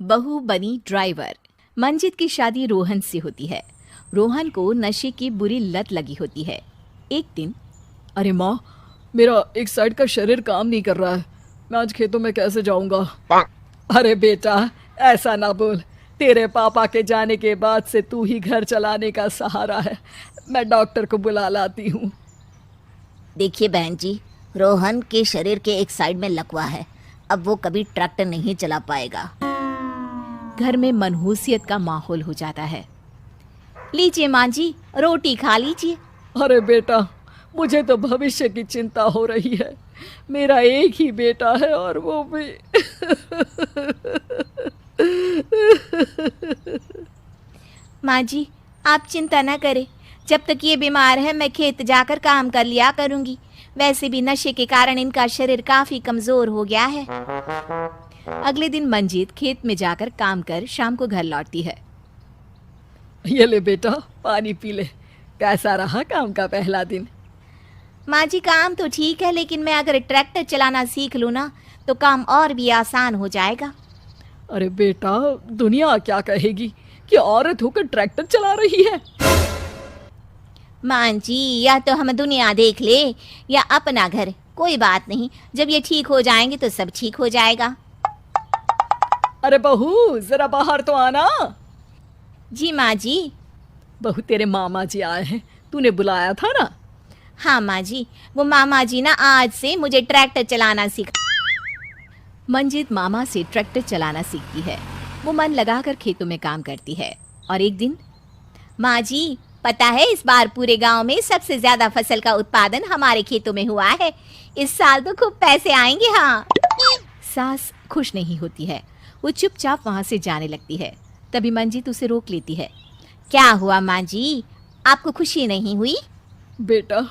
बहू बनी ड्राइवर। मंजित की शादी रोहन से होती है। रोहन को नशे की बुरी लत लगी होती है। एक दिन, अरे माँ, मेरा एक साइड का शरीर काम नहीं कर रहा है। मैं आज खेतों में कैसे जाऊंगा? अरे बेटा, ऐसा ना बोल। तेरे पापा के जाने के बाद से तू ही घर चलाने का सहारा है। मैं डॉक्टर को बुला लाती हूँ। देखिए बहन जी, रोहन के शरीर के एक साइड में लकवा है। अब वो कभी ट्रैक्टर नहीं चला पाएगा। घर में मनहूसियत का माहौल हो जाता है। लीजिए माँ जी, रोटी खा लीजिए। अरे बेटा, मुझे तो भविष्य की चिंता हो रही है। मेरा एक ही बेटा है और वो भी माँ जी, आप चिंता न करें। जब तक ये बीमार है मैं खेत जाकर काम कर लिया करूँगी। वैसे भी नशे के कारण इनका शरीर काफ़ी कमज़ोर हो गया है। अगले दिन मंजीत खेत में जाकर काम कर शाम को घर लौटती है। ये ले बेटा, पानी पी ले। कैसा रहा काम का पहला दिन? माँ जी, काम तो ठीक है, लेकिन मैं अगर ट्रैक्टर चलाना सीख लूँ ना तो काम और भी आसान हो जाएगा। अरे बेटा, दुनिया क्या कहेगी कि औरत होकर ट्रैक्टर चला रही है? माँ जी, या तो हम दुनिया देख ले या अपना घर, कोई बात नहीं। जब ये ठीक हो जाएंगे तो सब ठीक हो जाएगा। अरे बहू, जरा बाहर तो आना। जी माँ जी। बहू, तेरे मामा जी आए हैं, तूने बुलाया था ना? हाँ माँ जी, वो मामा जी ना आज से मुझे ट्रैक्टर चलाना सीखा। मंजित मामा से ट्रैक्टर चलाना सीखती है। वो मन लगाकर खेतों में काम करती है। और एक दिन, माँ जी, पता है इस बार पूरे गांव में सबसे ज्यादा फसल का उत्पादन हमारे खेतों में हुआ है। इस साल तो खूब पैसे आएंगे। हाँ। सास खुश नहीं होती है। वो चुपचाप वहां से जाने लगती है। तभी मंजित उसे रोक लेती है। क्या हुआ माँ जी, आपको खुशी नहीं हुई? बेटा,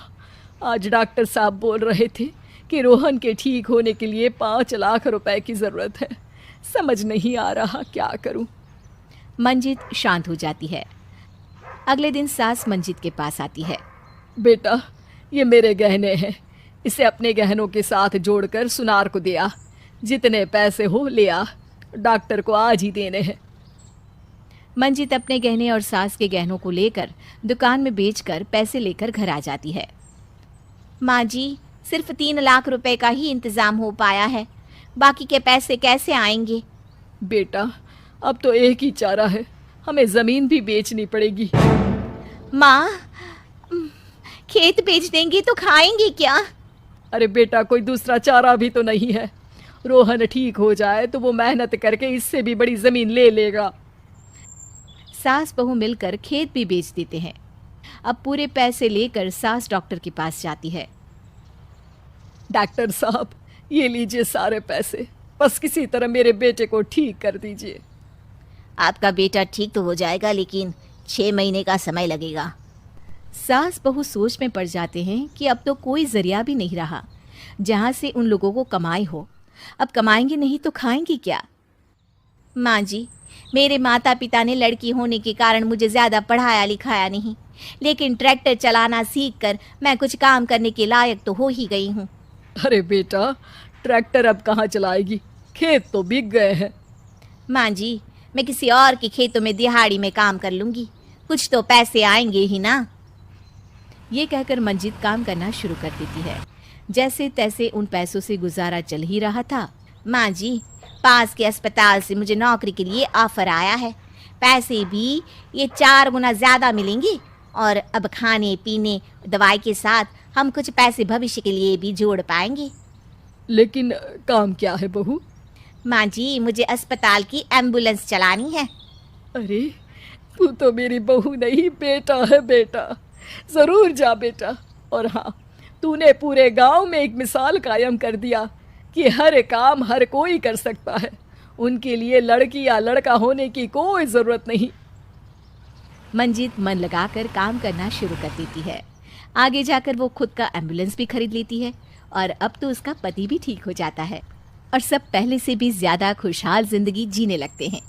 आज डॉक्टर साहब बोल रहे थे कि रोहन के ठीक होने के लिए 5 लाख रुपए की ज़रूरत है। समझ नहीं आ रहा क्या करूं। मंजित शांत हो जाती है। अगले दिन सास मंजित के पास आती है। बेटा, ये मेरे गहने हैं। इसे अपने गहनों के साथ जोड़कर सुनार को दे आ। जितने पैसे हो ले आ। डॉक्टर को आज ही देने हैं। मंजित अपने गहने और सास के गहनों को लेकर दुकान में बेचकर पैसे लेकर घर आ जाती है। माँ जी, सिर्फ 3 लाख रुपए का ही इंतजाम हो पाया है। बाकी के पैसे कैसे आएंगे? बेटा, अब तो एक ही चारा है, हमें ज़मीन भी बेचनी पड़ेगी। माँ, खेत बेच देंगी तो खाएंगे क्या? अरे बेटा, कोई दूसरा चारा भी तो नहीं है। रोहन ठीक हो जाए तो वो मेहनत करके इससे भी बड़ी ज़मीन ले लेगा। सास बहू मिलकर खेत भी बेच देते हैं। अब पूरे पैसे लेकर सास डॉक्टर के पास जाती है। डॉक्टर साहब, ये लीजिए सारे पैसे। बस किसी तरह मेरे बेटे को ठीक कर दीजिए। आपका बेटा ठीक तो हो जाएगा, लेकिन 6 महीने का समय लगेगा। सास बहू सोच में पड़ जाते हैं कि अब तो कोई जरिया भी नहीं रहा जहाँ से उन लोगों को कमाई हो। अब कमाएंगे नहीं तो खाएंगे क्या? माँ जी, मेरे माता पिता ने लड़की होने के कारण मुझे ज़्यादा पढ़ाया लिखाया नहीं, लेकिन ट्रैक्टर चलाना सीखकर मैं कुछ काम करने के लायक तो हो ही गई हूँ। अरे बेटा, ट्रैक्टर अब कहाँ चलाएगी? खेत तो बिक गए हैं। माँ जी, मैं किसी और के खेतों में दिहाड़ी में काम कर लूँगी, कुछ तो पैसे आएंगे ही ना। ये कहकर मंजित काम करना शुरू कर देती है। जैसे तैसे उन पैसों से गुजारा चल ही रहा था। माँ जी, पास के अस्पताल से मुझे नौकरी के लिए ऑफर आया है। पैसे भी ये 4 गुना ज़्यादा मिलेंगे और अब खाने पीने दवाई के साथ हम कुछ पैसे भविष्य के लिए भी जोड़ पाएंगे। लेकिन काम क्या है बहू? माँ जी, मुझे अस्पताल की एम्बुलेंस चलानी है। अरे, तू तो मेरी बहू नहीं, बेटा है बेटा। ज़रूर जा बेटा। और हाँ, तूने पूरे गांव में एक मिसाल कायम कर दिया कि हर काम हर कोई कर सकता है। उनके लिए लड़की या लड़का होने की कोई ज़रूरत नहीं। मंजित मन लगाकर काम करना शुरू कर देती है। आगे जाकर वो खुद का एम्बुलेंस भी खरीद लेती है और अब तो उसका पति भी ठीक हो जाता है और सब पहले से भी ज़्यादा खुशहाल जिंदगी जीने लगते हैं।